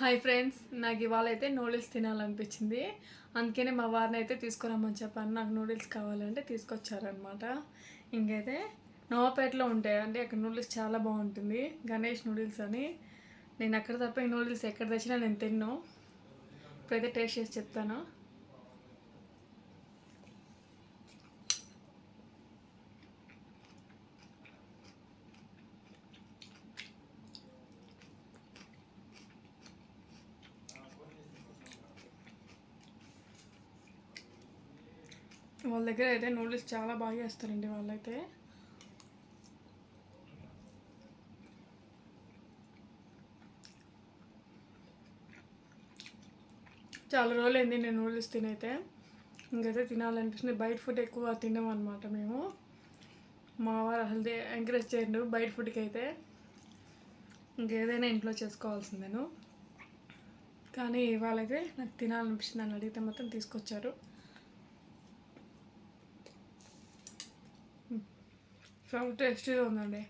Hi friends, నాకు ఇవాళ అయితే నూడిల్స్ తినాలనిపించింది. అందుకనే మా వారిని అయితే తీసుకురమ్మని చెప్పాను. నాకు నూడిల్స్ కావాలంటే తీసుకొచ్చారనమాట. ఇంకైతే నవాపేటలో ఉంటాయండి, అక్కడ నూడిల్స్ చాలా బాగుంటుంది. గణేష్ నూడిల్స్ అని. నేను అక్కడ తప్ప ఈ నూడిల్స్ ఎక్కడ తెచ్చినా నేను తిన్నాను. ఇప్పుడైతే టేస్ట్ చేసి చెప్తాను. వాళ్ళ దగ్గర అయితే నూడిల్స్ చాలా బాగా చేస్తారండి వాళ్ళైతే. చాలా రోజులైంది నేను నూడిల్స్ తినైతే. ఇంకైతే తినాలనిపిస్తుంది. బయట ఫుడ్ ఎక్కువ తినడం అనమాట మేము. మా వారు అసలు ఎంకరేజ్ చేయండు బయట ఫుడ్కి అయితే. ఇంకేదైనా ఇంట్లో చేసుకోవాల్సిందేను. కానీ ఇవాళైతే నాకు తినాలనిపిస్తుంది అని అడిగితే మాత్రం తీసుకొచ్చారు. చాలా టేస్టీగా ఉందండి.